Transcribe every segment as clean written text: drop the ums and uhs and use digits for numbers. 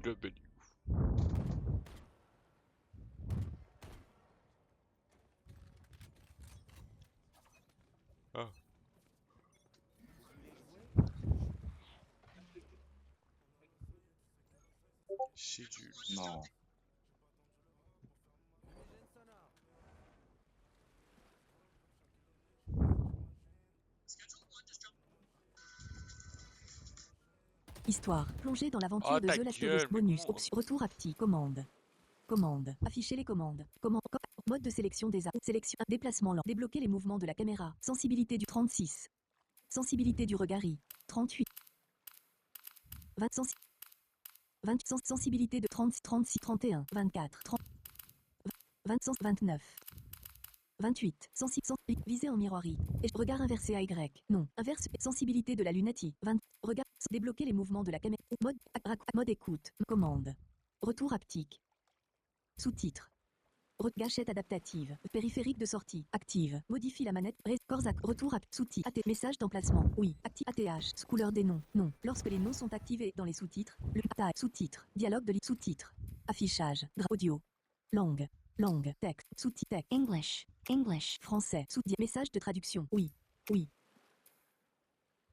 Le menu. Ah. Schedule. Non. Histoire. Plongez dans l'aventure Oh de ta The Last of Us. gueule, mais Bonus. comment... Option. Retour apti. Commande. Commande. Afficher les commandes. Mode de sélection des armes. Sélection. Déplacement lent. Débloquer les mouvements de la caméra. Sensibilité du 36. Sensibilité du regard I. 38. 20. 20. Sensibilité de 30. 36. 31. 24. 30. 20. 29. 28. Visée en miroirie. Regard inversé à Y. Non. Inverse. Sensibilité de la lunette I. 20. Regard. Débloquer les mouvements de la caméra. Mode écoute. Commande. Retour haptique. Sous-titres. Gâchette adaptative. Périphérique de sortie. Active. Modifie la manette. Corsac. Retour à sous-titres. Message d'emplacement. Oui. Active. ATH. Couleur des noms. Non. Lorsque les noms sont activés dans les sous-titres. Le sous-titres. Dialogue de sous-titres. Affichage. Audio. Langue. Langue. Texte. Sous-titres. English. English. Français. Message de traduction. Oui. Oui.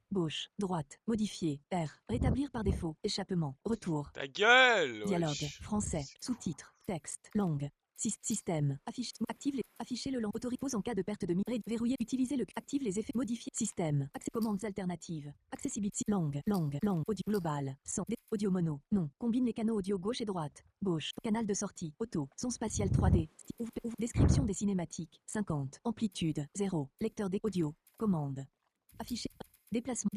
Gauche. Droite. Modifier. R. Rétablir par défaut. Échappement. Retour. Ta gueule. Dialogue. Wesh. Français. C'est Sous-titres. Texte. Langue. Système. Affiche. Active les. Afficher le pause en cas de perte de verrouiller. Utiliser le. Active les effets. Modifier. Système. Accès commandes alternatives. Accessibilité. Langue. Audio global. Son. Audio mono. Non. Combine les canaux audio gauche et droite. Gauche. Canal de sortie. Auto. Son spatial 3D. Description des cinématiques. 50. Amplitude. 0. Lecteur des audio. Commande. Afficher. Déplacement.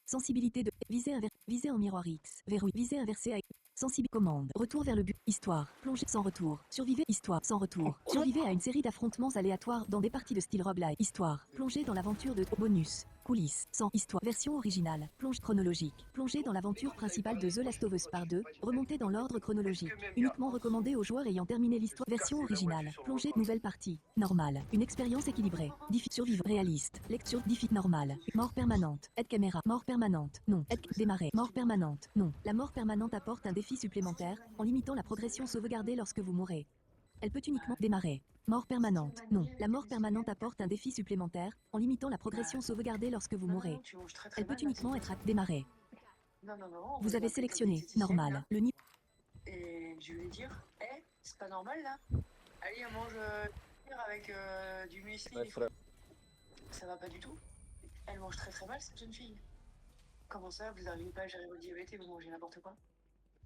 Sensibilité de. Visée en miroir X. Verrouille. Visée inversée à. Sensible. Commande. Retour vers le but. Histoire. Plongée sans retour. Survivez. Histoire. Sans retour. Survivez à une série d'affrontements aléatoires dans des parties de style roguelike. Histoire. Plongée dans l'aventure de bonus. Coulisses. Sans histoire. Version originale. Plonge chronologique. Plongée dans l'aventure principale de The Last of Us par 2. Remontée dans l'ordre chronologique. Uniquement recommandé aux joueurs ayant terminé l'histoire. Version originale. Plongée. Nouvelle partie. Normale. Une expérience équilibrée. Survivre. Réaliste. Lecture. Normale. Mort permanente. Aide caméra. Mort permanente. Non. Aide. Démarrer. Mort permanente. Non. La mort permanente apporte un défi supplémentaire, en limitant la progression sauvegardée lorsque vous mourrez. Elle peut uniquement démarrer. Mort permanente. Non. La mort permanente apporte un défi supplémentaire, en limitant la progression sauvegardée lorsque vous mourrez. Elle peut uniquement être démarrer. Vous avez sélectionné normal. Le niveau. Et je vais lui dire, c'est pas normal là. Allez, on mange avec du muesli. Ça va pas du tout. Elle mange très très mal cette jeune fille. Comment ça, vous n'arrivez pas à gérer votre diabète et vous mangez n'importe quoi?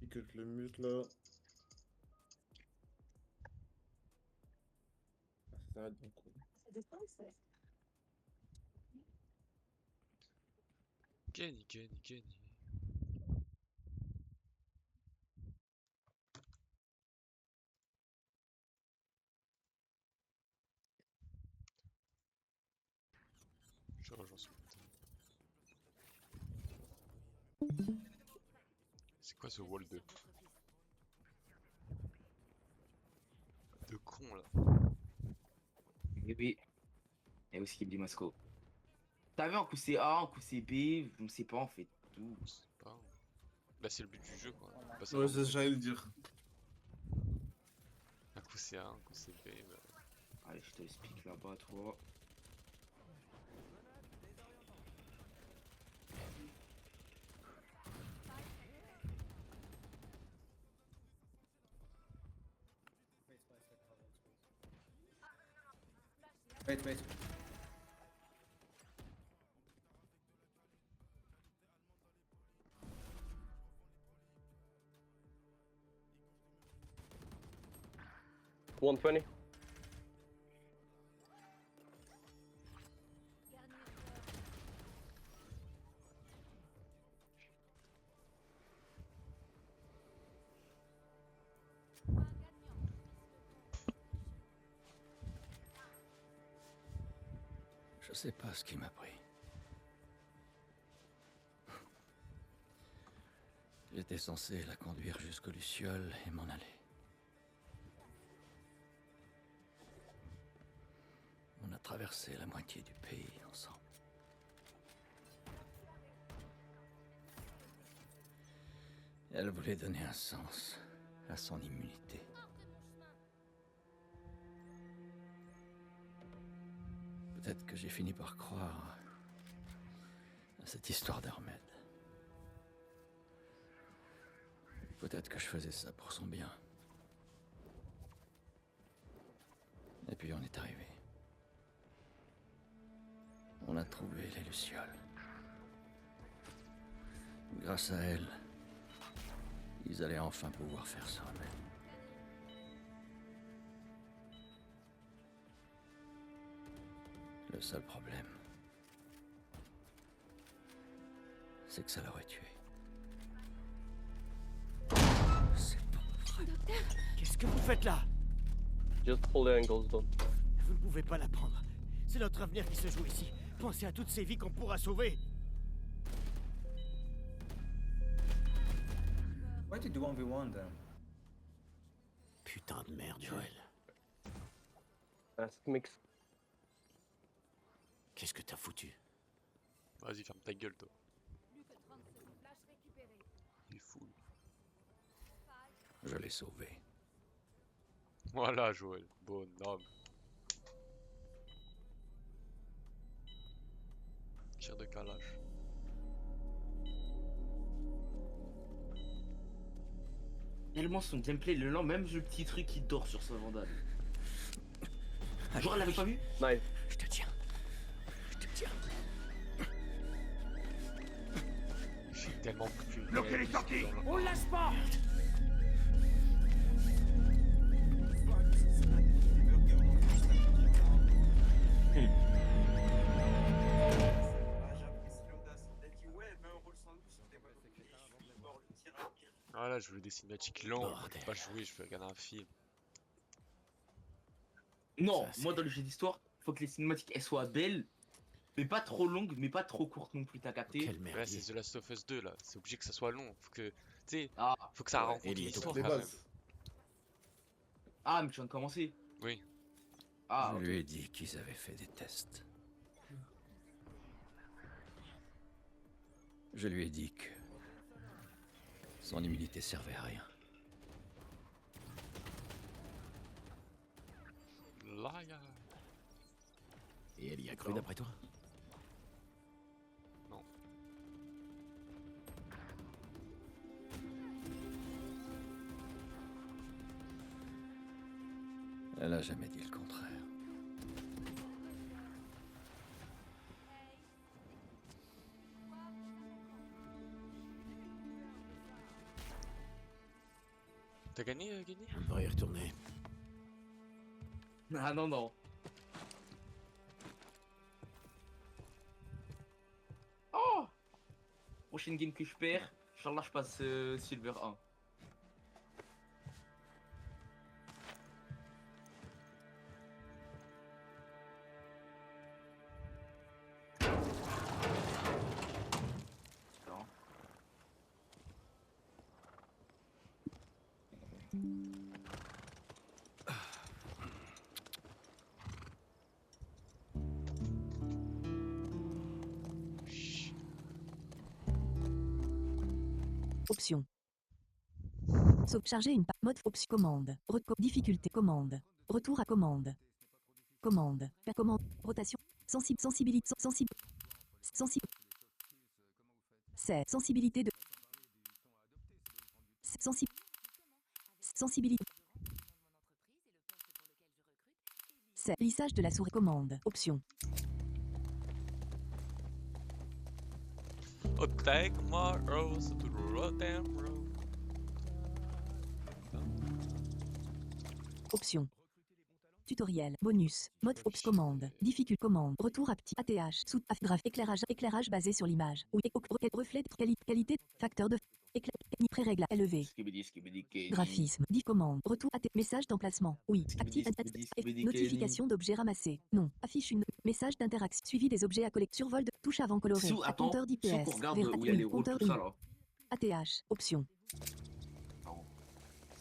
Il cut le mute là. Ça donc. Gagné. Je rejoins ce putain. C'est quoi ce wall de con là? Oui. Et aussi qui dit Moscou. T'as vu un coup c'est A, un coup c'est B, je ne sais pas en fait tout. C'est pas... Bah c'est le but du jeu quoi. Pas Ouais, savoir c'est ça, j'allais le dire. un coup c'est A, un coup c'est B. Bah... Allez, je te explique là-bas, toi. Wait. $120. Je sais pas ce qui m'a pris. J'étais censé la conduire jusqu'aux Lucioles et m'en aller. On a traversé la moitié du pays ensemble. Elle voulait donner un sens à son immunité. Peut-être que j'ai fini par croire à cette histoire d'Hermède. Peut-être que je faisais ça pour son bien. Et puis on est arrivé. On a trouvé les Lucioles. Grâce à elles, ils allaient enfin pouvoir faire ça eux-mêmes. Le seul problème, c'est que ça l'aurait tué. C'est pas vrai. Qu'est-ce que vous faites là? Just pull the ankles down. Vous ne pouvez pas la prendre. C'est notre avenir qui se joue ici. Pensez à toutes ces vies qu'on pourra sauver. Why did you 1v1 then? Putain de merde, Joël. Ask mix. Qu'est-ce que t'as foutu? Vas-y, ferme ta gueule, toi. Il est fou. Je l'ai sauvé. Voilà, Joël. Bon homme. Tir de calage. Tellement son gameplay, le lent, même le petit truc qui dort sur sa vandale. Genre, elle l'avait pas vu? Nice. Je te tiens. Je te tiens. J'ai tellement foutu une Bloquez les balle tankies. dans le- On le lâche pas. Voilà, je veux des cinématiques longues, je Bordel. peux pas jouer, je veux regarder un film. Non, Ça, moi c'est- dans le jeu d'histoire, faut que les cinématiques elles soient belles, mais pas trop longues, mais pas trop courtes non plus, t'as capté? Quel Mais là, merdier. c'est The Last of Us 2, là. C'est obligé que ça soit long. Faut que, tu sais, Ah, faut que ça ouais, rencontre Ellie est au l'histoire Les quand même. bases. ah, mais tu viens de commencer. Oui. Ah, Je ok. lui ai dit qu'ils avaient fait des tests. Je lui ai dit que son immunité servait à rien. Liar. Et elle y a cru d'après toi? Non. Elle a jamais dit le contraire. T'as gagné, Gagné? On devrait y retourner. Ah non, non. Oh! Prochaine game que je perds, Inch'Allah je passe Silver 1. Non. Option. Charger une mode option commande. Difficulté commande. Retour à commande. Commande. Commande. Rotation. Sensibilité. C'est sensibilité de. Sensibilité. C'est lissage de la souris commande. Option. Oh, take my rose to the rotten road. Option. Tutoriel. Bonus. Mode option commande. Difficult commande. Retour à petit ATH. Sous graphe. Éclairage basé sur l'image. Oui. Reflet de qualité. Facteur de pré-règle élevé. Graphisme. Diff commande. Retour à message d'emplacement. Oui. Active. Notification d'objets ramassés. Non. Affiche une message d'interaction. Suivi des objets à collecter. Survol de touche avant coloré. Sous, attends, Compteur sous d'IPS. qu'on regarde où il y a les rôles, Compteur tout ça là. ATH. Option.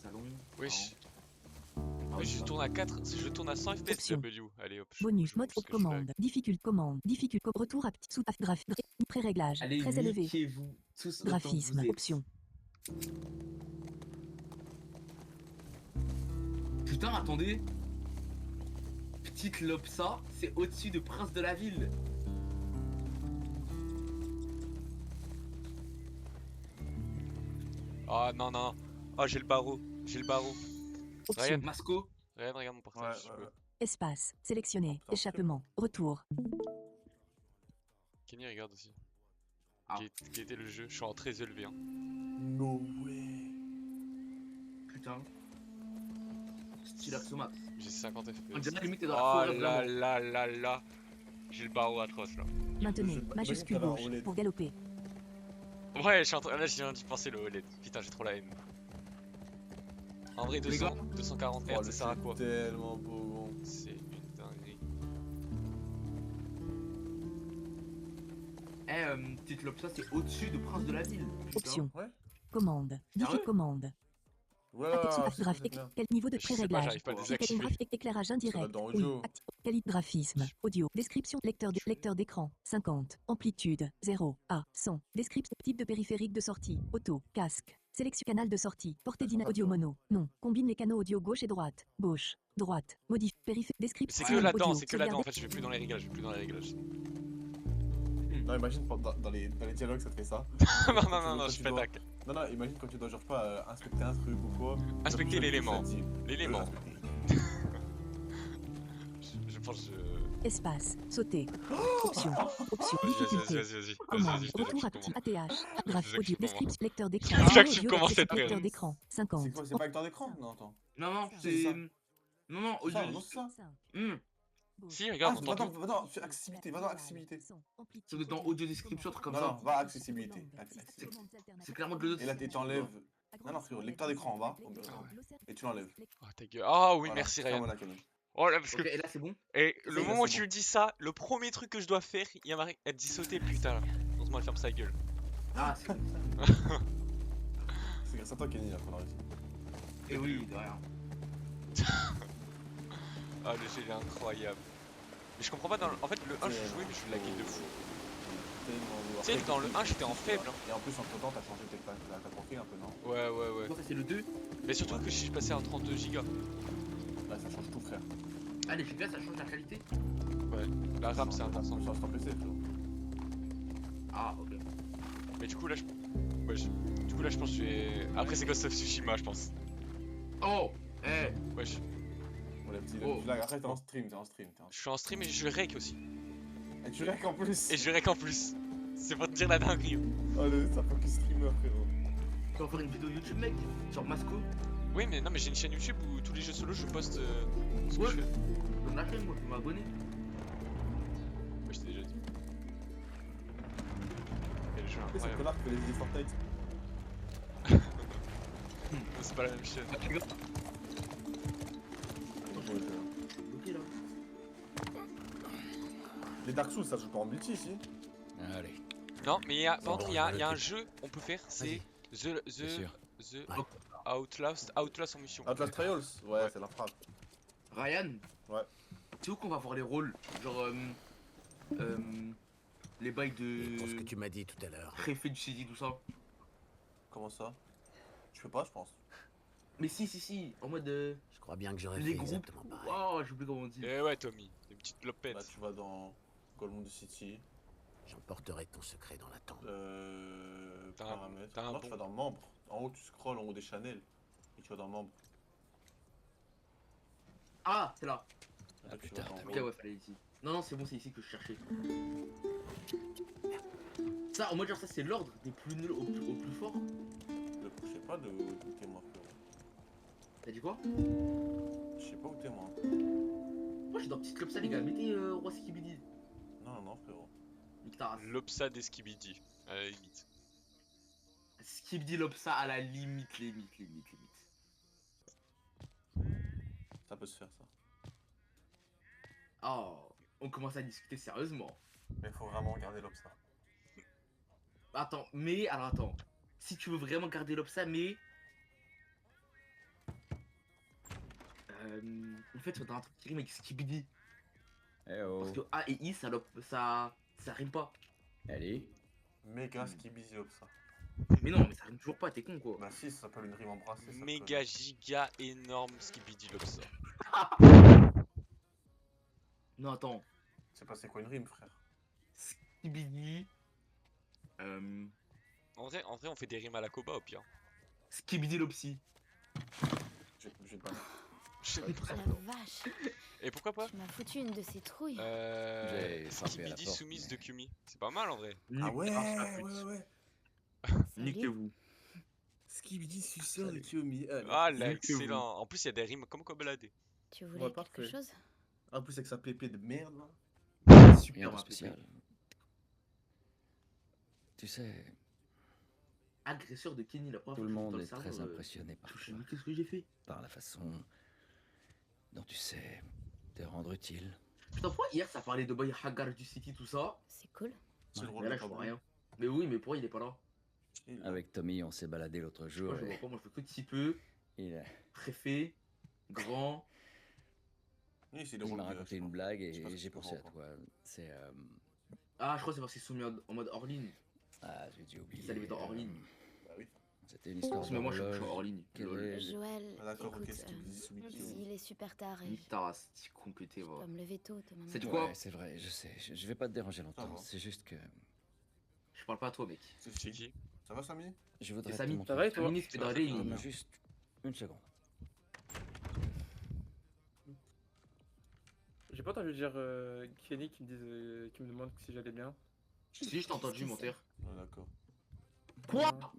Salon. Wesh. Ah, Oui, je ça. tourne à 4, si je tourne à 100 FPS, Option. W. Allez hop. je- Bonus. je Mode vois ce que je commande. Difficult commande. Retour à petit. Sous graphe. Pré-réglage. Allez, Très élevé. niquez-vous tous autant que Graphisme. vous êtes. Option. Putain, attendez. Petite Lopsa, c'est au-dessus de Prince de la Ville. Ah non, non. Ah, j'ai le barreau. J'ai le barreau. Option. Masco. Regarde, regarde mon portage. Espace. Sélectionné. putain, Échappement. Retour. Kenny, regarde aussi. Ah. Qui était le jeu. Je suis en très élevé. Hein. No way. Putain. Style Axomax. J'ai 50 On dirait FPS. limite t'es dans la Oh forêt là vraiment. là là là. J'ai le barreau atroce là. Maintenez. Je- Majuscule imagine, t'as la gauche. roulette. Pour galoper. Ouais, je suis en train. Là, j'ai d'y penser le OLED. Putain, j'ai trop la haine. En vrai, Les 200, 240 Oh, Hz, le ça sert à jeu quoi? est tellement beau. C'est une dinguerie. Petite Lopsa, c'est au-dessus de Prince de la Ville. Putain. Option. Ouais. Commande. Sérieux Commande. Voilà, Affection c'est graphique. bien. Quel niveau de Je sais pas, pré-réglage? j'arrive pas à le Filtre désactiver. Éclairage Ça indirect. va dans Oui. audio. Qualité graphisme. Audio. Description. Lecteur d'écran. 50. Amplitude. 0. A. 100. Description. Type de périphérique de sortie. Auto. Casque. Sélection canal de sortie. Portée dynamique. Audio mono. Non. Combine les canaux audio gauche et droite. Gauche. Droite. Modifie. Périphérique. Description. C'est que là-dedans, audio. c'est que là-dedans. En Sauvegarder. fait, je vais plus dans les réglages. Je vais plus dans les réglages. Non, imagine dans les dialogues, ça te fait ça. non, non, non, non, Quand je tu fais dois- tac. Non, non, imagine quand tu dois genre pas inspecter un truc ou quoi. Inspecter l'élément. L'élément. Inspecter. Je pense que Espace. Sauter. Option. Option. Vas-y, Difficulté. vas-y. Commande. Vas-y, Retour actif. ATH. Graphe audio. Description. Lecteur d'écran. J'active Audio, comment description, cette Lecteur merde. d'écran. 50. C'est quoi, c'est pas lecteur d'écran? Non, attends. Non, C'est c'est. ça. Non, audio. Ça, non, c'est ça. Si, regarde, Ah, on t'entend. va dans accessibilité, va dans accessibilité. Ça doit être dans audio description, truc comme Non, ça. non, va accessibilité. C'est clairement de l'audio. Et là, t'enlèves. Non, non, frérot, lecteur d'écran en bas. Et tu l'enlèves. Oh, ta gueule. Ah oui, Voilà, merci ferme Ryan. la canne. Oh là, parce Ok, que. et là c'est bon. Et Ça le y est, moment où c'est tu bon. me dis ça, le premier truc que je dois faire, il y a Marie. Elle dit sauter, putain. Heureusement, elle ferme sa gueule. Ah, c'est bon. C'est grâce à toi, Kenny, là, qu'on a réussi. Et oui, de rien. Ah, le jeu il est incroyable. Mais je comprends pas dans le. En fait, le 1, je jouais, mais je laguais de fou. Tu sais, dans le 1, j'étais en faible. Hein. Et en plus, entre temps, t'as changé ta profil un peu, non? Ouais. Bon, ça c'est le 2. Mais surtout que je suis passé à 32 gigas. Là, ça change tout, frère. Ah, les gigas ça change la qualité. La RAM, c'est important. Ça change ton PC, frérot. Ah, ok. Mais du coup, là, je. Ouais, du coup, là, je pense que je vais. Après, c'est Ghost of Tsushima, je pense. Oh, eh. Wesh. Bon, les petits, Oh. là, après, t'es en stream, Je suis en stream et je rec aussi. Et tu rec en plus. Et je rec en plus. C'est pour te dire la dinguerie. Oh, ça focus streamer, frérot. Tu vas faire une vidéo YouTube, mec, sur Masco. Oui, mais non, mais j'ai une chaîne YouTube où tous les jeux solo, je poste ce que Ouais. je fais. Comme la chaîne, moi, je m'abonner. Ouais, je t'ai déjà dit. Quel jeu C'est le incroyable. connard qui fait les vidéos Fortnite. C'est pas la même chaîne. Ah, les gars. Ouais, Ok, là. les Dark Souls, ça joue pas en multi ici. Allez, Non, mais il y a, par Bon, contre, il y a un jeu on peut faire, c'est c'est sûr. The Ouais. Outlast en mission. Outlast Trials. Ouais, Ouais. c'est la frappe. Ryan. Ouais. Tu sais où qu'on va voir les rôles? Genre, les bails Et pour ce que de tu m'as dit tout à l'heure. préfet du CD, tout ça. Comment ça? Tu peux pas, je pense. Mais si, en mode Je crois bien que j'aurais les fait groupes. exactement pareil. Oh, j'ai oublié comment on dit. Eh ouais, Tommy, des petites lopettes. Là, tu vas dans Gold City. J'emporterai ton secret dans la tente. T'as un- Paramètres. t'as un Non, bon- tu vas dans membres. En haut, tu scrolls en haut des channels. Et tu vas dans membres. Ah, c'est là. Là, tu putain, vas dans Ok, membres. ouais, fallait ici. Non, c'est bon, c'est ici que je cherchais. Ça, en mode genre, ça c'est l'ordre des plus nuls au plus fort. Je sais pas où t'es moi, frérot. T'as dit quoi? Je sais pas où t'es moi. Moi, je suis dans petite club ça, les gars. Mettez Roi Skibidi. Non, frérot. Nique ta race. L'Opsa d'Eskibidi, à la limite. Skibidi Lopsa à la limite. Ça peut se faire, ça. Oh, on commence à discuter sérieusement. Mais faut vraiment garder l'obsa. Attends. Si tu veux vraiment garder l'Opsa, mais. En fait, faudra un truc qui rime avec Skibidi. Eh oh. Parce que A et I, ça rime pas. Allez. Méga skibidi l'obsa. Mais non, mais ça rime toujours pas, t'es con quoi. Bah si, ça s'appelle une rime embrassée. ça, Méga giga énorme Skibidi Lobster. Non, attends. C'est pas c'est quoi une rime, frère? Skibidi. En vrai, on fait des rimes à la Koba au pire. Skibidi Lopsy. J'ai pas. Je sais La pas. vache, Et pourquoi pas tu m'as foutu une de ces trouilles. J'ai frappé à la Skibidi porte, soumise mais- de Kumi. C'est pas mal en vrai. Ah ouais, ouais. ouais. Salut. Niquez-vous. Skibidi suceur de Salut. Kiyomi. Ah là, niquez-vous. excellent. En plus, il y a des rimes comme Kobalade. Tu Ouais, voulais quelque parfait. chose? En plus avec sa pépé de merde là. Rien Super de ma spécial. pépé. Tu sais, Agresseur de Kenny, la première tout le fois que monde je est dans le très serveur, impressionné par je toi, me dis, qu'est-ce que j'ai fait? par la façon dont tu sais te rendre utile. Putain, pourquoi hier ça parlait de Boy Hagar du City, tout ça? C'est cool. C'est le rôle Mais là de je vois Pablo. rien. Mais oui, mais pourquoi il est pas là? Avec Tommy, on s'est baladé l'autre jour Moi je vois et pas, moi je fais que petit peu, il, préfet, grand. Oui, c'est le il rôle m'a de- raconté je une sais blague pas ce et que j'ai tu pensé à comprends toi. C'est... Ah, je crois que c'est parce qu'il s'est soumis en mode hors ligne. Ah, j'ai dû oublier. Ça lui met en hors ligne. Bah oui. C'était une histoire Mais moi je suis d'horloge. hors ligne. Quel Lol. est- Joël, Ah d'accord, écoute, ok, Skibidi soumis de Kiyomi. il est super tard et Nique ta race, petit con pété, je va. dois me lever tôt demain C'est du matin. quoi? Ouais, c'est vrai, je sais. Je vais pas te déranger longtemps. va. C'est juste que Je parle pas à toi, mec. C'est qui? Ça va, Samy? je voudrais C'est te Samy. montrer. Ça va et toi? Samy se fait Ça va, draguer, ça va. il Donne-moi juste une seconde. J'ai pas entendu dire Kenny qui me demande si j'allais bien. Si, je t'ai entendu, mon terre. Ouais, d'accord. Quoi?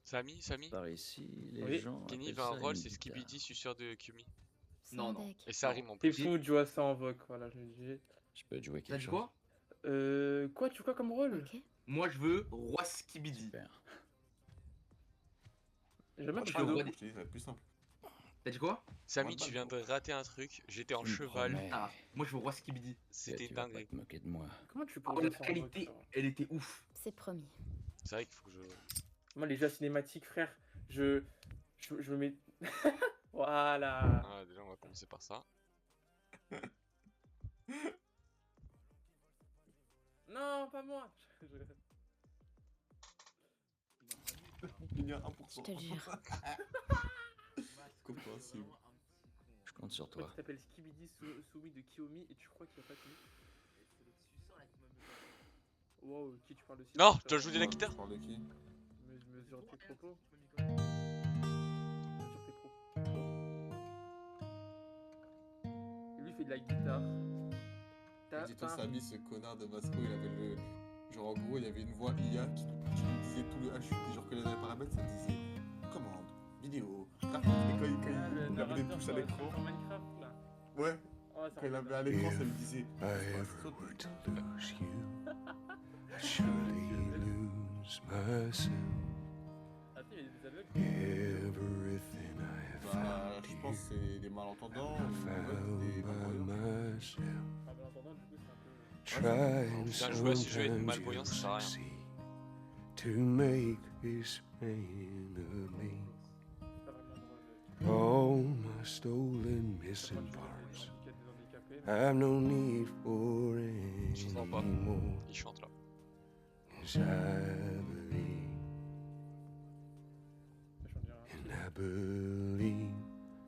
Samy Par ici, les Oui. gens. Kenny appellent veut un ça rôle, une c'est guitare. Skibidi suceur de Kumi. Non, non. Sandek. Et ça rime en T'es plus. fou, tu vois ça en vogue, voilà, je me dis. Je peux te jouer T'as quelque dit chose. quoi? Quoi, tu veux quoi comme rôle? Ok. Moi je veux Roi Skibidi. Super. J'aime bien Je ton veux pseudo. roi Je te dis, ça va être plus simple. T'as dit quoi? Samy, Ouais, tu bah, viens de rater un truc. J'étais en Tu me cheval. promets. Ah, moi je veux Roi Skibidi. C'était Tu vas pas dingue. te moquer de moi. Comment tu peux Ah, dire la ça en qualité, vogue, elle était ouf. C'est promis. C'est vrai qu'il faut que je. Moi, les jeux cinématiques, frère, je me mets. Voilà. Ah, déjà, on va commencer par ça. Non, pas moi. Il y a Je 1%. te le jure. Compréhensible. Je compte sur Toi, toi. tu t'appelles Skibidi Soumi de Kiyomi et tu crois qu'il n'y a pas de Wow, qui tu parles de Non, ça, tu dois jouer de la guitare. Tu parles de qui? Mesure tes propos. Mesure tes propos. Et lui, il fait de la guitare. Dis-toi, Samy, ce connard de Vasco, il avait le. Genre, en gros, il y avait une voix IA qui lui disait tout le HUD. Genre, que les paramètres, ça disait commande, vidéo, graphique. Et quand il avait des touches à l'écran. Sur Minecraft, là. Ouais, Oh, ça quand il ressemble avait à l'écran, ça lui disait. Attends, il y a des aveugles. Bah, je pense que c'est des malentendants ou des malvoyants. Ah, ben, en attendant, du coup, c'est un peu. Putain, jouer à ce jeu avec une malvoyance, ça sert à rien. To make this man of me. C'est pas vraiment drôle. All my stolen missing Quand tu vois parts. des handicapés, I've no need for Je comprends pas. any more. Il chante là. 'Cause I believe, ça change rien. and I believe.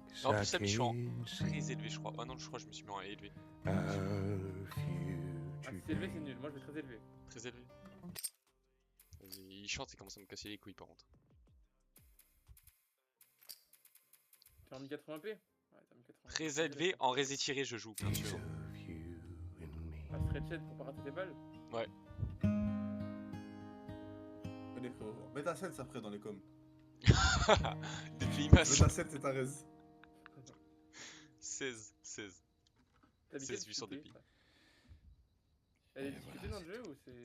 'Cause Non, en I plus, Samy, je suis en can see très élevé, je crois. Ah non, je crois que je me suis mis en élevé. our Ah, future si c'est élevé, c'est nul. Moi, je vais très élevé. Très élevé. Vas-y, il chante et commence à me casser les couilles par contre. Tu as en 1080p? Ouais, t'as mis 80p. Très élevé, en résé tiré, je joue, bien sûr. of you and me. Ah, stretched pour pas rater tes balles? Allez, frérot. Mets ta scène, ça après dans les coms. Depuis Mets Imas. ta scène, c'est ta res. 16. T'as mis C'est quelle 800 difficulté? dpi. Elle est Et difficulté voilà, dans le jeu ou c'est.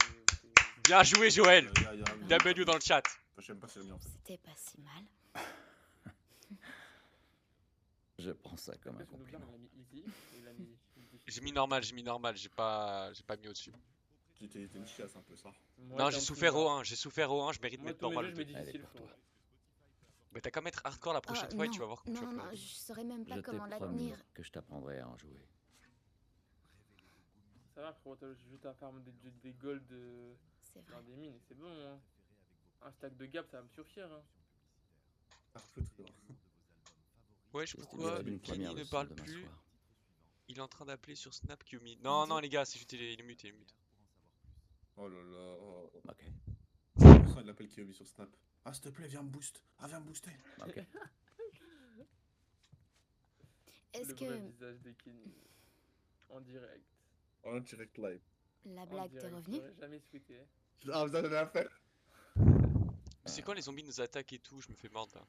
Bien joué, Joël. Y a W dans le chat. Je sais même pas si c'est le mien en fait. C'était pas si mal. Je prends ça comme un Après, son doubleur, compliment. il a mis easy et il a mis. J'ai mis normal, j'ai pas mis au-dessus. Tu t'es une chiasse un peu, ça. Moi, Non, t'es j'ai en dessous, souffert au moi. 1, je mérite de Moi, mettre tous mes normal jeux, au je 2. mets Elle est difficile, pour toi. frérot. Mais t'as qu'à mettre hardcore la prochaine fois et tu vas voir comment tu vas non, pleurer. je saurais même pas Je t'ai comment la promis tenir. que je t'apprendrai à en jouer. Ça va, frérot, t'as juste à farm des gold C'est dans vrai. des mines et c'est bon, hein. Un stack de Gap, ça va me suffire. Hein. Ouais, je C'était pourquoi une Kenny première ne leçon parle demain plus. soir. Il est en train d'appeler sur Snap Kiyomi. Non, non, les gars, c'est juste il est muté, il est muté. Oh là là. Ok. Il appelle Kiyomi sur Snap. Ah, s'il te plaît, viens me boost. Ah, viens me booster. Ok. Est-ce Le vrai que visage de Kenny. En direct. En direct live. la En blague t'est direct, revenue? j'aurais jamais souhaité. Ah, vous avez à faire. C'est quand les zombies nous attaquent et tout, je me fais mordre là.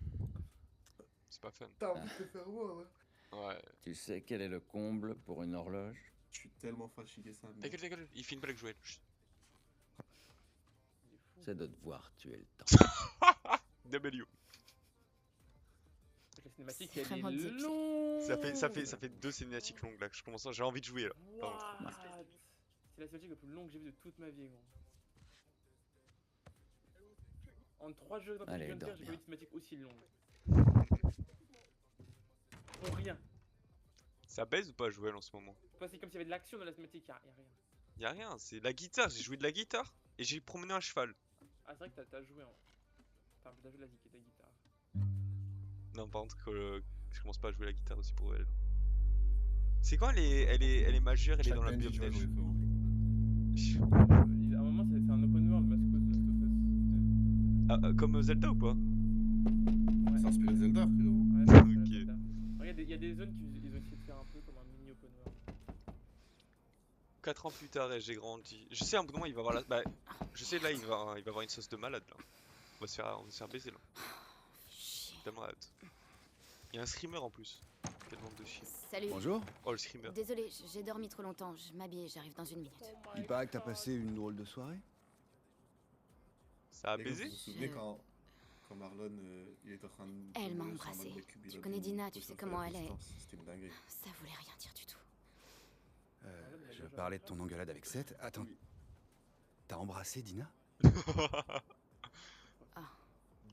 C'est pas fun. T'as envie de te faire voir, ouais. Ouais. Tu sais quel est le comble pour une horloge? Je suis tellement fatigué, ça. Ta gueule, il fait une blague Joël. Chut. Il est fou. C'est de devoir tuer le temps. W. La cinématique, C'est elle vraiment est débile. longue. Ça fait 2 cinématiques longues là. Je commence à... J'ai envie de jouer là. Pardon. What? C'est la cinématique la plus longue que j'ai vue de toute ma vie, gros. En 3 jeux dans Allez, Hunter, dors j'ai bien. pas vu de cinématique aussi longue. Pour rien. Ça baise ou pas Joël en ce moment? C'est comme s'il y avait de l'action dans la cinématique, y'a rien. Y'a rien, c'est la guitare. J'ai joué de la guitare et j'ai promené un cheval. Ah, c'est vrai que t'as joué en. Enfin, t'as joué la guitare. Non, par contre, je commence pas à jouer la guitare aussi pour elle. C'est quand elle est majeure, elle est dans la biome neige. À un moment, c'est un open world, Masco, The Last of Us 2. Ah, comme Zelda ou pas? Ouais. C'est inspiré de Zelda, frérot. Ouais, c'est Ok. Zelda. Regarde, il y a des zones qu'ils ont essayé de faire un peu comme un mini open world. 4 ans plus tard, et j'ai grandi. Je sais, à un bout de moment, il va avoir la. Bah, je sais, là, il va avoir une sauce de malade là. On va se faire baiser là. Chier. Tellement hâte. Il y a un screamer en plus. Quelle bande de chiens. Salut. Bonjour. Oh, le screamer. Désolé, j'ai dormi trop longtemps. Je m'habille, j'arrive dans une minute. Il paraît que t'as passé une drôle de soirée. Ça a Les gars, baisé? vous vous souvenez quand Marlon il était en train de. Elle m'a de- embrassée. sur un cube, il Tu a connais donné une Dina, tu potion sais pour la comment elle est. résistance, C'était une dinguerie. Ça voulait rien dire du tout. Je parlais de ton engueulade avec Seth. Attends. T'as embrassé Dina?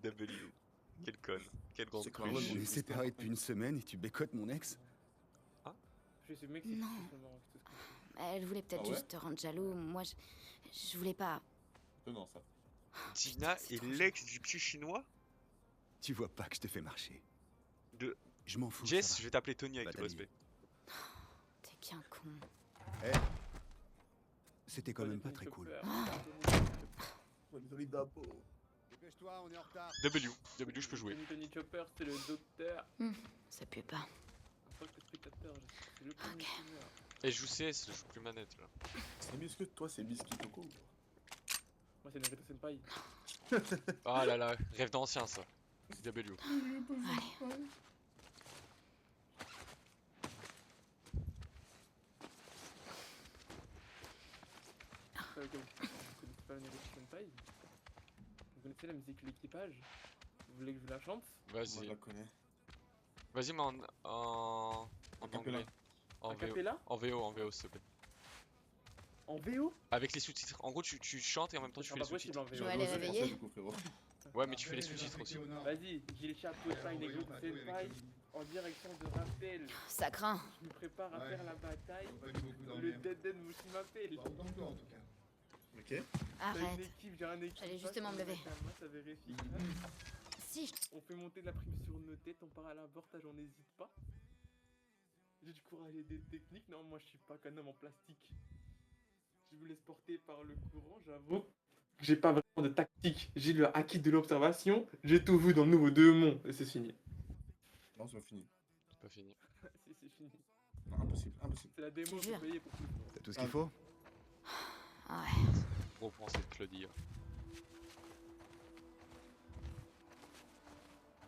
W. Quelle conne. Quelle grande C'est que cruche. Marlon, On est séparés depuis une semaine et tu bécotes mon ex? Je sais, mec, Non. c'est marrant, tout ce que tu fais. Elle voulait peut-être Ah ouais juste te rendre jaloux. Moi, je voulais pas. Non, ça. Dina c'est est trop l'ex du petit chinois? Tu vois pas que je te fais marcher. De- Je m'en fous. Jess, ça je va. vais t'appeler Tony avec Va tout le respect. T'es qu'un con. C'était quand même pas très cool. Dépêche-toi, on est en retard. W, je peux jouer. Tony Chopper, c'est le docteur. Ça pue pas. En tant que spectateur, c'est le premier streamer. Et je joue CS, je joue plus manette là. C'est mieux que toi, c'est Biscuit Coco. Moi, c'est Naruto Senpai. Ah là là, rêve d'ancien ça. W. Allez. Vous connaissez pas Naruto Senpai? Vous connaissez la musique L'équipage? Vous voulez que je vous la chante? Moi, je Vas-y. la connais. Vas-y, mais en Acapella. anglais. En A VO. cappella? En VO, s'il te plaît. En VO? Avec les sous-titres. En gros, tu chantes et en même temps tu Ça fais sera les pas possible en sous-titres. VO. Joël est réveillé? Du coup, frérot. Ouais, mais tu fais les sous-titres aussi. Vas-y, Gilles Chapeau, Shine et Good Senpai en direction de rappel. Ça craint. Je me prépare à faire la bataille. Le Dead Dead Mushi m'appelle. Ok. J'ai une Arrête. équipe, j'ai un équipe. J'allais justement me lever. Ça vérifie. Si, On fait monter la prime sur nos têtes, on part à l'avortage, on n'hésite pas. J'ai du courage et des techniques. Non, moi je suis pas qu'un homme en plastique. Je me laisse porter par le courant, j'avoue. J'ai pas vraiment de tactique. J'ai le acquis de l'observation. J'ai tout vu dans le nouveau Deux-Monts. Et c'est fini. Non, c'est pas fini. C'est pas fini. Si, c'est fini. Non, impossible, impossible. C'est la démo, Je te vous payez pour tout. T'as tout ce qu'il faut? ouais. Gros point, c'est Claudia.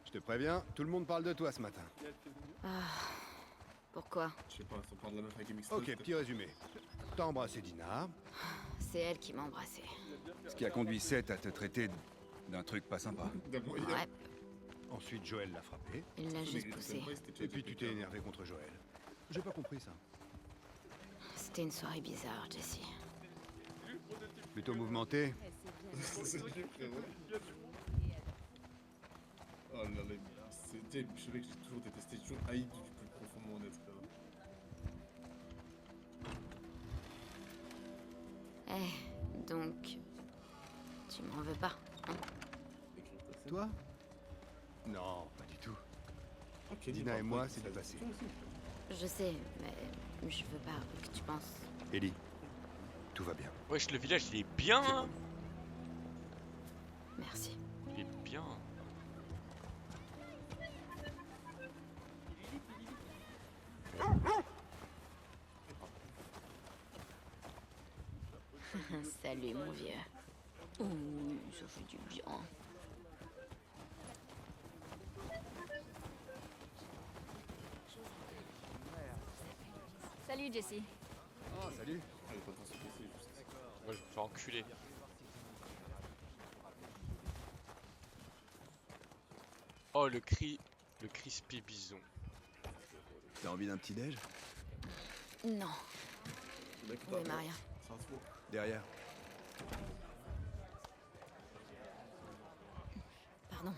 Je te préviens, tout le monde parle de toi ce matin. Il y a le féminin. Ah. Pourquoi? Je sais pas, ça parle de la meuf avec MX. Ok, petit résumé. T'as embrassé Dina, C'est elle qui m'a embrassé. ce qui a conduit Seth à te traiter d'un truc pas sympa. Ouais, Ensuite, Joël l'a frappé. il l'a juste poussé. Et puis tu t'es énervé contre Joël. J'ai pas compris ça. C'était une soirée bizarre, Jessie. Plutôt mouvementé. C'est vrai, frérot. Oh là là, c'était. Je savais que j'ai toujours détesté, j'ai toujours haï du plus profond de mon être, frérot. Eh, donc... Tu m'en veux pas, hein? toi? Non, pas du tout. Ok, Dina et moi, c'est du passé. Je sais, mais je veux pas que tu penses. Ellie, tout va bien. Wesh, le village il est bien hein. Merci. Il est bien. Salut mon vieux. Ouh, ça fait du bien. Salut Jessie. Oh, salut. Moi je me fais enculer. Oh le crispy bison. T'as envie d'un petit déj? Non. Oui, Maria. Derrière. Pardon.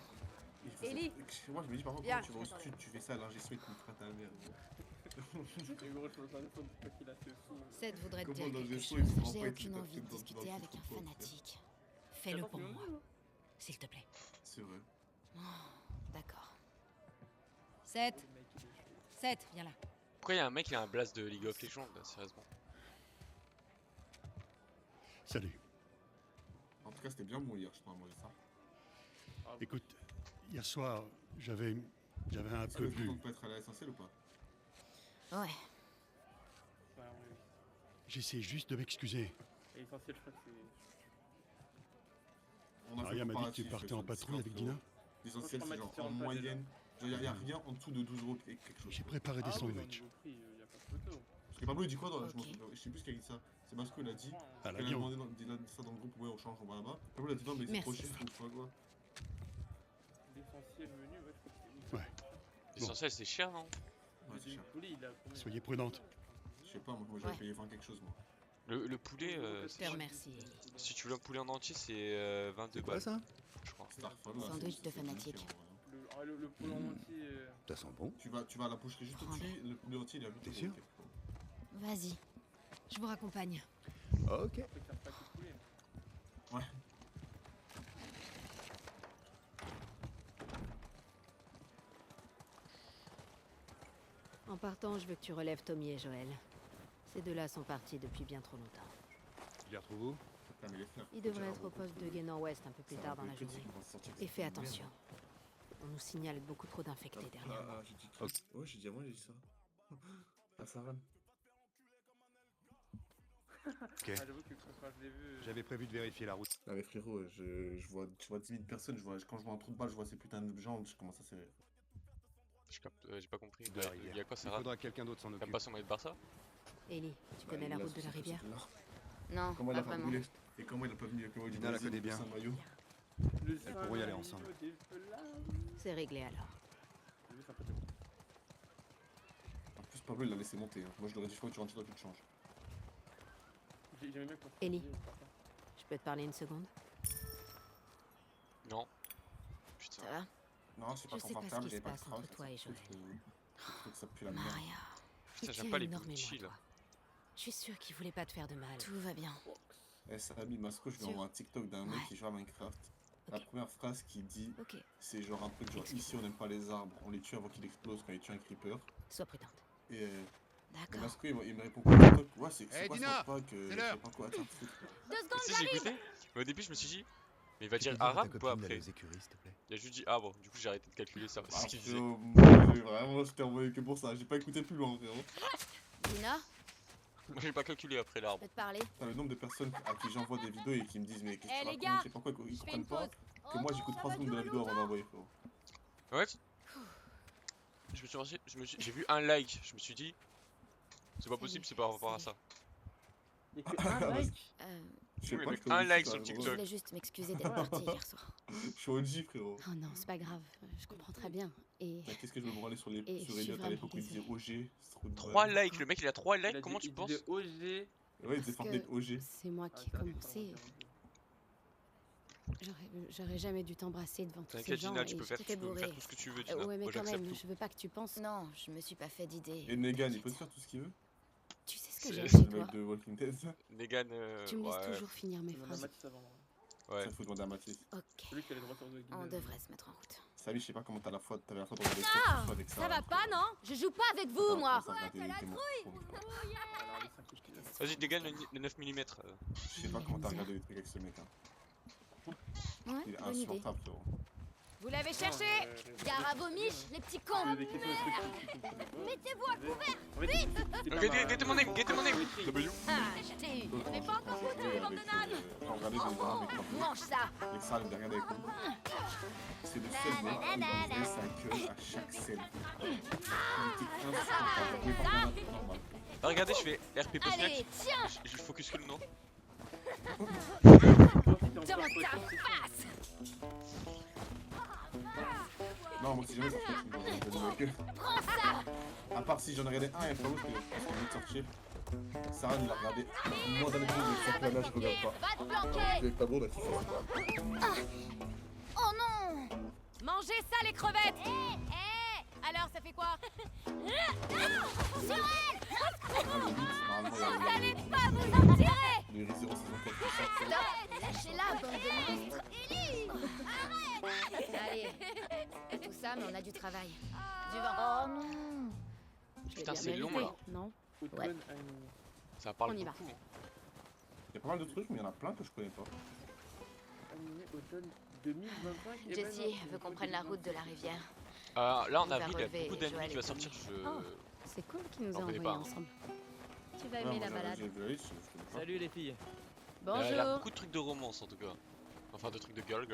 Ellie. Moi je me dis par contre Viens. quand tu vas au stud, tu fais ça à l'ingé son et tu me feras ta mère. Seth voudrait te Comment dire dans quelque le chose. vaisseau, ils se J'ai rendent aucune pas envie de dans le discuter avec un vaisseau, fanatique. Fais-le pour moi. S'il te plaît. C'est vrai. Oh, d'accord. Seth. Seth, viens là. Pourquoi il y a un mec qui a un blast de League of Legends là, sérieusement? Salut. En tout cas c'était bien bon hier, je crois, moi ça. Écoute, hier soir, j'avais un Est-ce peu que tout le bu. monde peut être à l'essentiel ou pas? Ouais. J'essaie juste de m'excuser. Et l'essentiel, je crois que c'est. On a fait Maria m'a dit que tu comparatif, partais je en fais patrouille avec 50 Dina. euros. L'essentiel c'est genre en différentes pages, moyenne, genre y a rien en dessous de 12 euros et quelque chose. J'ai préparé des Ah oui, dans le sandwichs. niveau prix, y a pas de photo. Parce que Pablo il dit quoi dans la... Ok. Je sais plus ce qu'il a dit ça. C'est Masco il a dit. À Elle a l'avion. demandé il a dit ça dans le groupe, ouais on change, on va là-bas. Pablo il a dit non mais c'est Merci. trop cher, ou je sais pas quoi. L'essentiel menu, ouais, je crois que c'est. Ouais. L'essentiel c'est cher non? Ouais c'est cher. Poulet, il a combien? Soyez prudente. Je sais pas, moi j'avais Ouais. payé 20 quelque chose moi. Le poulet, Je te remercie, Ellie. si tu veux un poulet en entier c'est 22 C'est quoi balles, ça? je crois. Starfall, là, Sandwich c'est- de c'est fanatique. cher, en vrai, hein. Le poulet en entier. Ça sent bon. Tu vas à la boucherie juste au-dessus, le poulet entier il a 8 T'es euros. sûr? Vas-y. Je vous raccompagne. Ok. Faut que ça fasse du poulet. Ouais. En partant, je veux que tu relèves Tommy et Joël. Ces deux-là sont partis depuis bien trop longtemps. Tu les retrouves où? Ah, mais les frères, Ils devraient déjà, être au poste de Guénan Ouest un peu plus ça tard va dans la être petit, journée. ils vont se sortir Et avec fais ça. attention. On nous signale beaucoup trop d'infectés dernièrement. Ah, j'ai dit truc. Ouais, j'ai dit à moi, j'ai dit ça. Ah, ça rame. Ok. Ah, j'avoue que quand je l'ai vu. J'avais prévu de vérifier la route. Ah, mais frérot, je vois 10 000 personnes, quand je vois un trou de balle, je vois ces putains de gens, je commence à serrer. J'ai pas compris. De la rivière. Il y a quoi Il Sarah? faudra que quelqu'un d'autre s'en T'aimes occupe. pas son maillot de Barça? Ellie, tu connais la route de la rivière? Non, Comment il pas a pas vraiment. brûlé? Et comment il a pas venu comment il dit Dina la vas-y, connaît bien. c'est un maillot. Elles pourront y aller ensemble. C'est réglé alors. En plus, Pablo il l'a laissé monter. Hein. Moi je l'aurais dit, faut que tu rentres chez toi, tu te changes. Ellie, je peux te parler une seconde? Non. Putain. Ça va? Non, c'est pas Je sais pas ce confortable, qui j'ai se pas de passe traces. entre toi et Joël. Faut que ça pue la merde. Maria. Putain, Il j'aime tient pas les énormément Gucci à là. toi. Je suis sûre qu'il voulait pas te faire de mal. Tout va bien. Eh, Sami Masco, je lui Sûr. envoie un TikTok d'un mec Ouais. qui joue à Minecraft. La Ok. première phrase qu'il dit, Ok, c'est genre un truc genre ici on n'aime pas les arbres, on les tue avant qu'ils explosent quand ils tuent un creeper. sois prudente. Et D'accord. Masco il me répond quoi TikTok? Ouais, c'est Eh, quoi Dina, ce pas que c'est je sais l'heure. pas quoi, attends, foutre. Si j'ai écouté, mais au début je me suis dit, mais il va dire arabe ou pas après? écuries, s'il te plaît. Il a juste dit ah bon, du coup j'ai arrêté de calculer ça. C'est ce qu'il disait. Vraiment, je t'ai envoyé que pour ça, j'ai pas écouté plus loin frérot. Dina, Moi j'ai pas calculé après je l'arbre. peux te parler? T'as le nombre de personnes à qui j'envoie des vidéos et qui me disent mais qu'est-ce que Eh, tu les racontes, gars, je sais pas quoi, ils je fais une comprennent pas pause. que moi j'écoute 3 secondes de la vidéo avant d'envoyer frérot. Ouais. Je me suis lancé, j'ai vu un like, je me suis dit, c'est pas possible, c'est par rapport à ça. Il y a que un like. Je sais Oui, pas, mais je te un dis, like ça, sur gros. Je TikTok. voulais juste m'excuser d'être partie hier soir. Je suis OG frérot. Oh non, c'est pas grave. Je comprends très bien. Et Mais qu'est-ce que je me branlais sur Et je suis Elliot à vraiment l'époque où il disait désolée. OG, c'est trop de 3 balles. likes, le mec il a 3 likes, Il a comment dit- tu penses? il disait OG. Ouais, il disait Parce Fortnite que OG. c'est moi qui ai commencé. J'aurais jamais dû t'embrasser devant tous ces T'inquiète gens. Gina, tu et peux faire t'étais bourré. tout ce que tu veux Gina. Ouais, mais Moi quand j'accepte même, tout. je veux pas que tu penses. Non, je me suis pas fait d'idée. Et Negan, il peut te faire tout ce qu'il veut. Tu sais ce que C'est- j'aime C'est chez le toi. mec de Walking Dead ça. Negan, Tu me laisses ouais. toujours finir mes On en a phrases. Matisse avant. Ouais. Ça, faut demander à Mathis. Ok. Celui qui a les droits sur The Guinness. On devrait se mettre en route. Salut, je sais pas comment t'avais la foi de regarder Ah, ça avec ça va pas, non? Je joue pas avec vous, moi. Vas-y, dégage le 9 mm. Je sais pas comment t'as regardé les trucs avec ce mec. Hein. Ouais, Il est bonne idée. insupportable, frérot. Vous l'avez cherché? Gare à vos miches, les petits cons! Mettez-vous à couvert! Vite! Get mon name, get mon name! W. Ah, je t'ai eu! On n'est pas encore foutus, bande de nanes! Regardez des Mange ça! les salles, regardez avec nous. C'est le seul mec qui va ouvrir sa queue à chaque scène. Il était insupportable. Il pouvait pas faire un truc normal. Ah, regardez, je fais RP post Allez, tiens! Je focus que le nom. Dans ta face! Non, moi si jamais ça fait, c'est une queue. Prends ça! À part si j'en ai regardé un, il y a pas où parce qu'on vient de sortir. Sarah, il l'a regardé. Moi, dans les vidéos, je sais que là, je regarde pas. Va te planquer! Avec ta bourde, elle s'est Oh non! Mangez ça, les crevettes! Alors, ça fait quoi? Sur elle! Vous allez pas vous en tirer! Le Rizero saison 4 qui sort. Stop! Lâchez-la, bande de monstres! Ellie! Arrête! Allez, tout ça, mais on a du travail. Du vent. Oh non! Putain, c'est long là. Non? Automne, Ça parle On y va. beaucoup. Il y a pas mal de trucs, mais il y en a plein que je connais pas. animé automne 2025. et Jessie ben, veut qu'on prenne la route de la rivière. Là en va avril, il y a relever beaucoup d'animés Joël qui va et sortir. Oh, c'est cool qu'ils nous J'en a connais envoyés pas, hein. ensemble. Tu vas Ouais, aimer moi, la balade. j'ai vu la liste, je connais pas. Salut les filles. Il y a Bonjour. beaucoup de trucs de romance en tout cas. Enfin, de trucs de girls.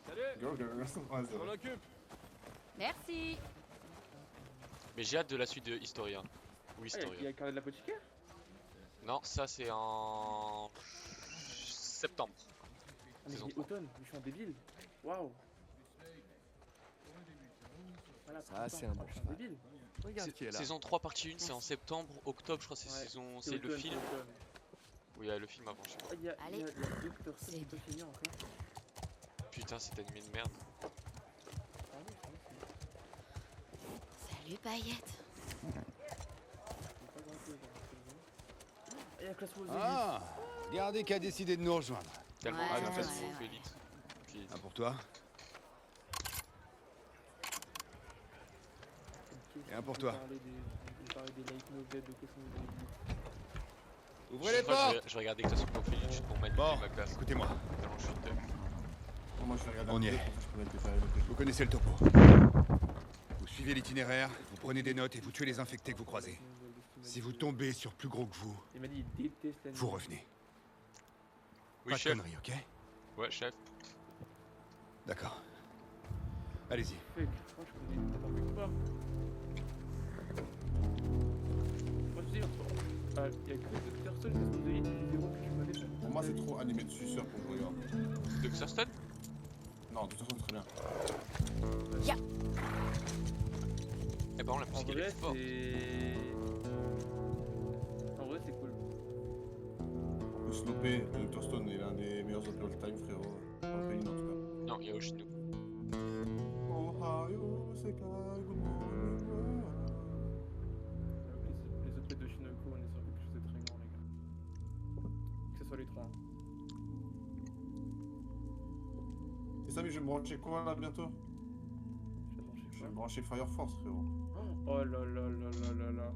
Salut. Girl, girl. Ouais, c'est On vrai. occupe. Merci. Mais j'ai hâte de la suite de Historia. Ou Il y Historia. a Carnet de l'apothicaire. Non, ça c'est en septembre. Ah, mais Saison il est 3. automne, je suis un débile. Waouh. Voilà, Ça, c'est un bon je suis cheval. débile. Regarde qui est là. Saison 3 partie 1 c'est en septembre, octobre je crois c'est Ouais, saison, c'est le automne, film. automne. Oui, il y a le film avant, je sais Ah, il y a Allez. le Docteur Stone qui peut finir encore. pas. Putain, cet animé de merde. Ah oui, Salut, paillette. c'est pas grand-chose, hein. Il y a Classe Rose. Ah, regardez qui a décidé de nous rejoindre. Tellement Ouais, hâte en fait, ouais, c'est ouais. élite. Puis, Un pour toi et un pour toi. On parlait des light novels de Cosmo. Ouvrez les je crois que portes. je vais regarder que ça sur profil juste pour manipuler Bon, ma classe. écoutez-moi. Tellement je suis teub. Moi, je vais regarder On y un peu, est. je peux mettre des périodes de Vous connaissez le topo. Vous suivez l'itinéraire, vous prenez des notes et vous tuez les infectés que vous croisez. Si vous tombez sur plus gros que vous, Il m'a dit il déteste l'anime. vous revenez. Oui, Pas de chef. conneries, ok? Ouais, chef. D'accord. Allez-y. Fuck, moi je connais peut-être un peu pas. Moi je dis, il y a que Docteur Stone qui sont des héros que tu connais pas. Pour moi, c'est trop animé de suceur pour que je regarde. Doctor Stone. Non, de toute façon, c'est très bien. Eh ben, la En musique elle vrai, est forte. En vrai, c'est cool. Le Snopé, le Dr. Stone est l'un des meilleurs of all time, frérot. Dans le pays, en tout cas. Non, il y a Oshino. Ohio, Sekai, good morning. Les autres de Shinoko, on est sur quelque chose de très grand, les gars. Que ce soit les trois. Hein. Et ça, mais je vais me brancher quoi là bientôt? Je vais me brancher Fire Force, frérot. Oh là là là là là là.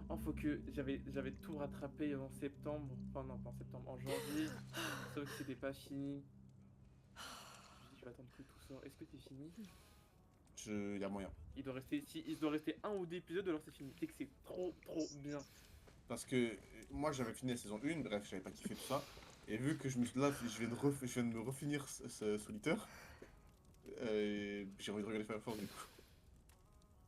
Oh, faut que j'avais tout rattrapé en septembre. Enfin, non, pas en septembre, en janvier. Sauf que c'était pas fini. Je vais attendre que tout sort. Est-ce que t'es fini? Y a moyen. Il doit rester un ou deux épisodes alors c'est fini. C'est que c'est trop bien. Parce que moi j'avais fini la saison 1, bref, j'avais pas kiffé tout ça. Et vu que je viens de me refinir ce Solitaire, j'ai envie de regarder Fire Force du coup.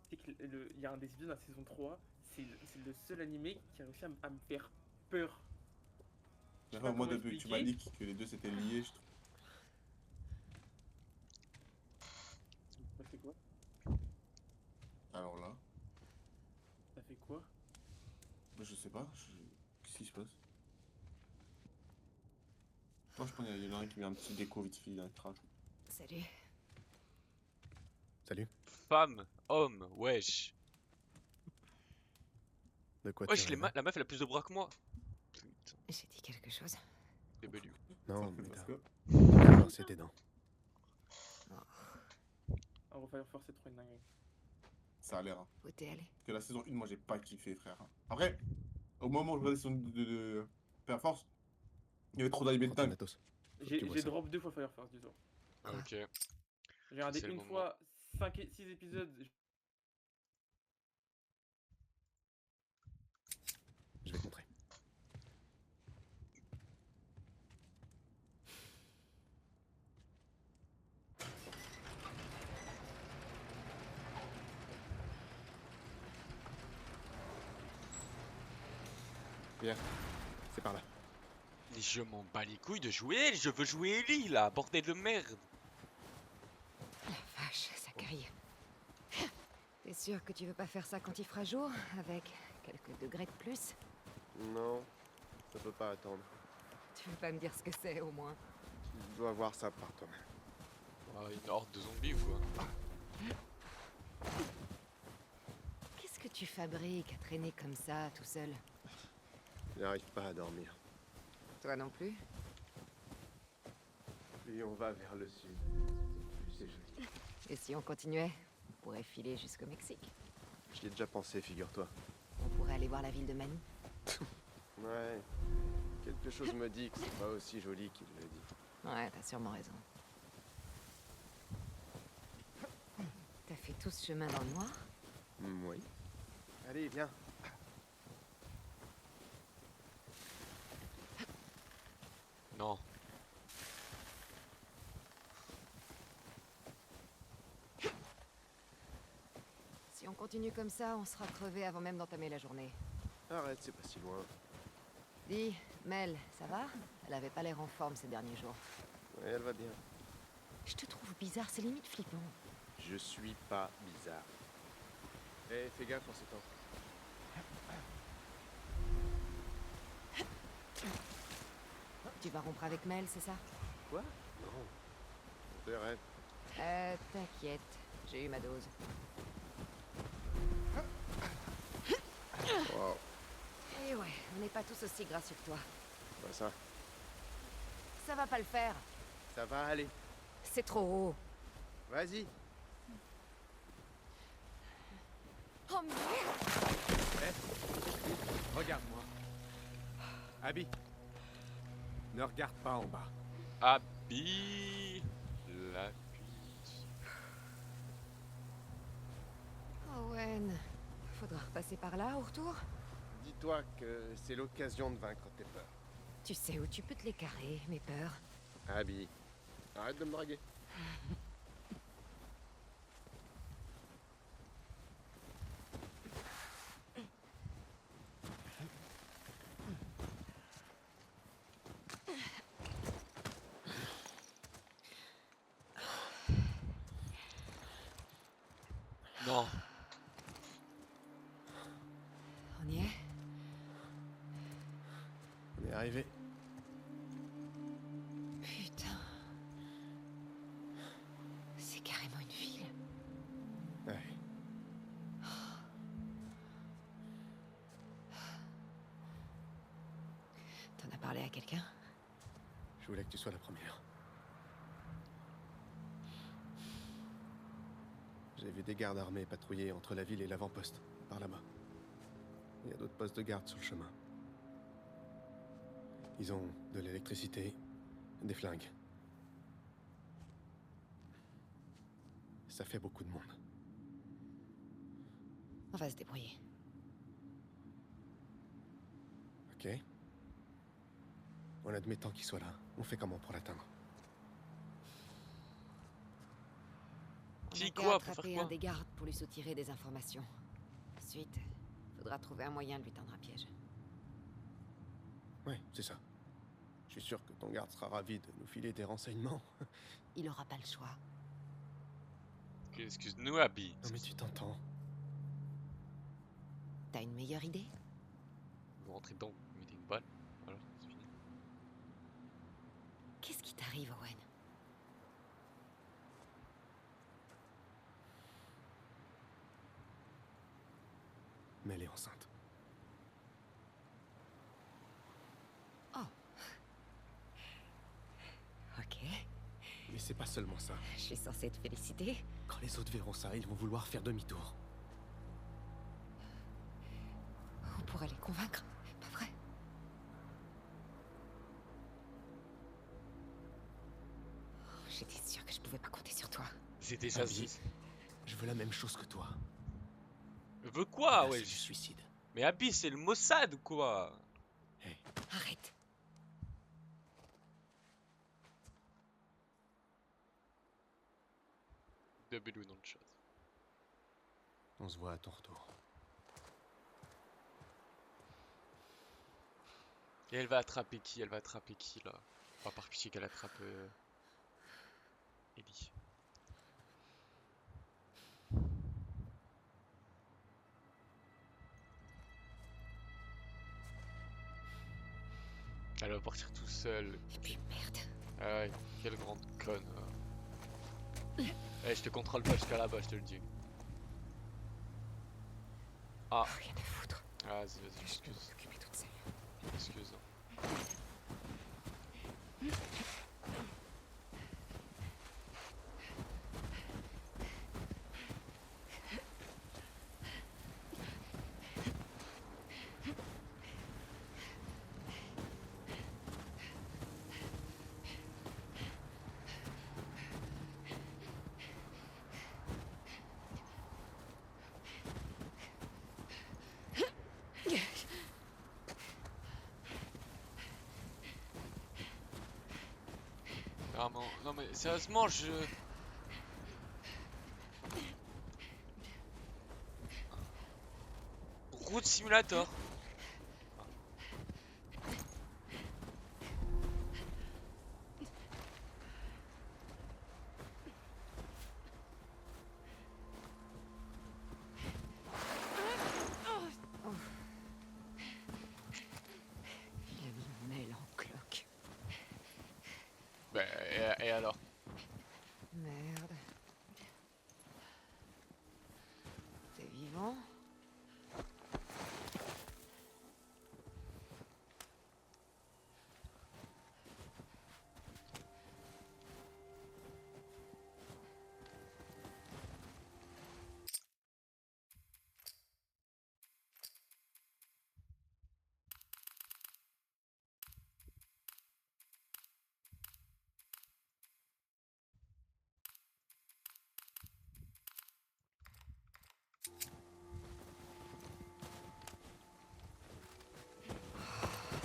C'est qu'il y a un des épisodes de la saison 3, c'est le seul animé qui a réussi à me faire peur. Je sais pas Moi, comment depuis que tu m'as expliquer. dit que les deux c'était lié, je trouve. Ça fait quoi? Alors là, Ça fait quoi? je sais pas, qu'est-ce qui se passe? Moi je pense qu'il y en a un qui met un petit déco vite fait, un crash. Salut. Salut. Femme, homme, wesh. De quoi Wesh, tu la meuf elle a plus de bras que moi. Putain. J'ai dit quelque chose. W. Non, mais Parce t'as que... rincé tes dents. Alors, Fire Force, c'est trop une dinguerie. Ça a l'air. Hein. Où t'es allé? Parce que la saison 1, moi, j'ai pas kiffé, frère. Après, au moment où je regardais la saison de Fire Force, il y avait trop d'animés de dingue. J'ai drop 2 fois Fire Force, dis-toi. Ok. J'ai regardé C'est le une moment. fois 6 épisodes. Je vais te montrer. Viens, c'est par là. Mais je m'en bats les couilles de jouer, je veux jouer Ellie là, bordel de merde. La vache, ça caille. T'es sûr que tu veux pas faire ça quand il fera jour, avec quelques degrés de plus? Non, ça peut pas attendre. Tu veux pas me dire ce que c'est, au moins? Tu dois voir ça par toi-même. Une horde de zombies ou quoi? Qu'est-ce que tu fabriques à traîner comme ça, tout seul? Je n'arrive pas à dormir. Toi non plus? Plus on va vers le sud, plus c'est joli. Et si on continuait, on pourrait filer jusqu'au Mexique. J'y ai déjà pensé, figure-toi. On pourrait aller voir la ville de Manny. Ouais. Quelque chose me dit que c'est pas aussi joli qu'il le dit. Ouais, t'as sûrement raison. T'as fait tout ce chemin dans le noir? Oui. Allez, viens. Non. Si on continue comme ça, on sera crevé avant même d'entamer la journée. Arrête, c'est pas si loin. Dis, Mel, ça va? Elle avait pas l'air en forme ces derniers jours. Ouais, elle va bien. Je te trouve bizarre, c'est limite flippant. Je suis pas bizarre. Eh, fais gaffe en ce temps. Tu vas rompre avec Mel, c'est ça? Quoi? Non. Des rêves. T'inquiète, j'ai eu ma dose. Wow. Et ouais, on n'est pas tous aussi gracieux que toi. Bah ça. Ça va pas le faire. Ça va aller. C'est trop haut. Vas-y. Oh merde! Eh, regarde-moi. Abby, ne regarde pas en bas. Abby, la pute. Owen, faudra repasser par là au retour? Dis-toi que c'est l'occasion de vaincre tes peurs. Tu sais où tu peux te les carrer, mes peurs. Abby, arrête de me draguer. Non. On y est? On est arrivé. Putain. C'est carrément une ville. Ouais. T'en as parlé à quelqu'un? Je voulais que tu sois la première. J'ai vu des gardes armés patrouiller entre la ville et l'avant-poste, par là-bas. Il y a d'autres postes de garde sur le chemin. Ils ont de l'électricité, des flingues. Ça fait beaucoup de monde. On va se débrouiller. Ok. En admettant qu'il soit là, on fait comment pour l'atteindre? On a qu'à quoi, pour faire attraper quoi? un des gardes pour lui soutirer des informations. Ensuite, faudra trouver un moyen de lui tendre un piège. Ouais, c'est ça. Je suis sûr que ton garde sera ravi de nous filer des renseignements. Il aura pas le choix. Ok, excuse-nous, Abby. Non mais tu t'entends. T'as une meilleure idée? Vous rentrez dedans, vous mettez une balle. Voilà, c'est fini. Qu'est-ce qui t'arrive, Owen? Mais elle est enceinte. c'est pas seulement ça. Je suis censée te féliciter. Quand les autres verront ça, ils vont vouloir faire demi-tour. On pourrait les convaincre, pas vrai? J'étais sûre que je pouvais pas compter sur toi. C'était ça. Je veux la même chose que toi. Je veux quoi, ouais? ouais. Du suicide. Mais Abby, c'est le Mossad ou quoi? Hey. Arrête. Double dans le chat. On se voit à ton retour. Et elle va attraper qui? Elle va attraper qui là? Enfin, par pitié qu'elle attrape Ellie. Elle va partir tout seule. Et puis merde. Ah ouais, quelle grande conne. Eh, je te contrôle pas jusqu'à là-bas, je te le dis. Ah. Rien à foutre. Ah, vas-y, vas-y, excuse. S'occuper toute seule. Excuse. Non mais sérieusement Route Simulator. Il a mis une aile en cloque. Bah, et alors? Merde. T'es vivant?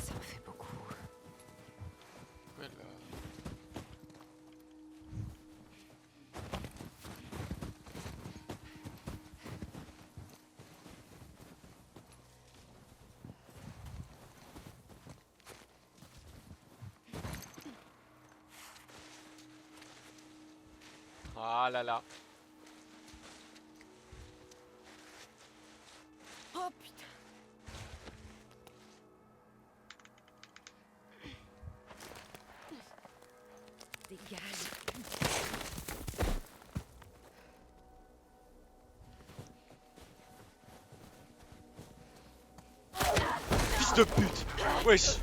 Ça me fait beaucoup. Voilà. Ah là là. Oh putain. Dégage. Fils de pute. Wesh.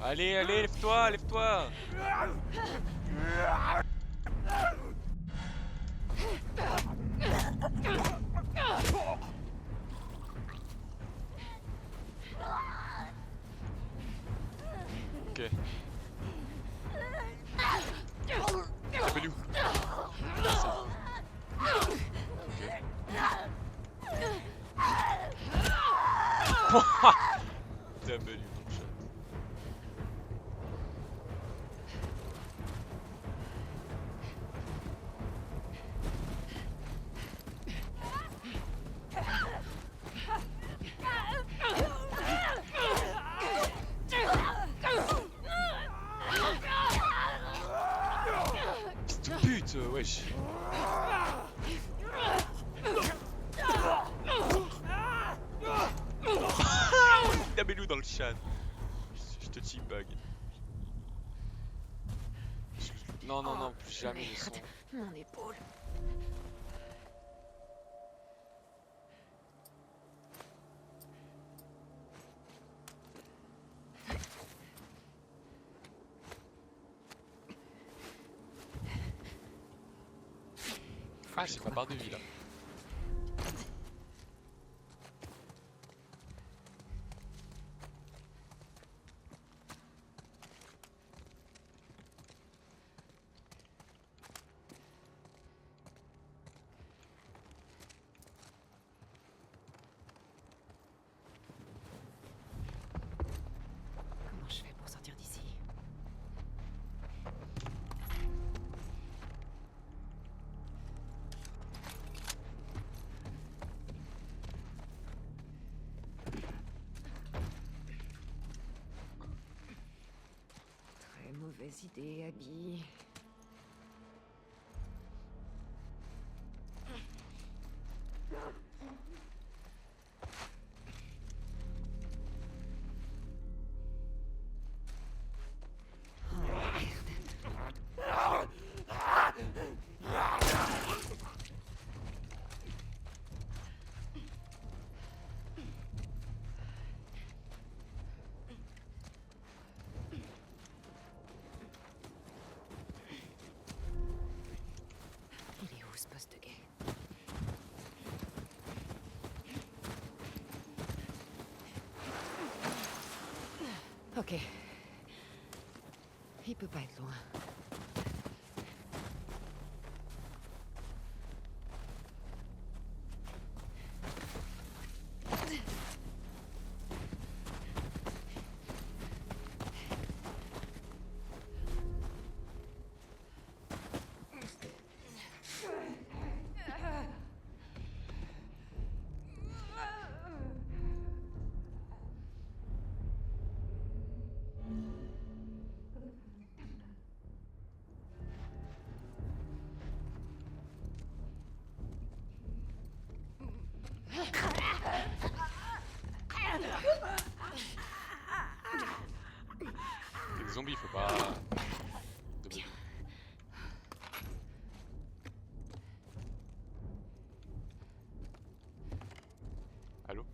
Allez, allez, lève-toi, lève-toi. Ok. Fais-lui. W dans le chat. Pute, wesh. Dabelou dans le chat. Je te teabag. Non, non, non, plus jamais le son. Mon épaule. Ah, j'ai ma barre de vie là. Comment je fais pour sortir d'ici? Très mauvaise idée, Abby. Il est où ce poste de guet? Ok. Il peut pas être loin. Les zombies, faut pas. Allô?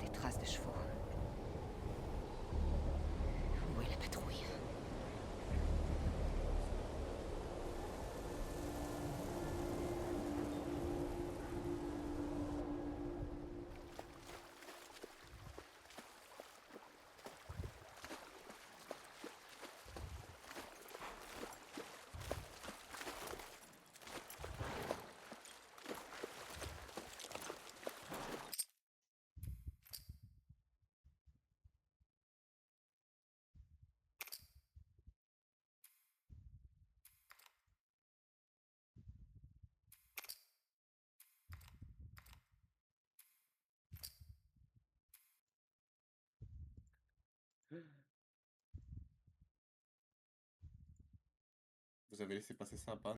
Des traces de chevaux. Où est la patrouille? Vous avez laissé passer ça, pas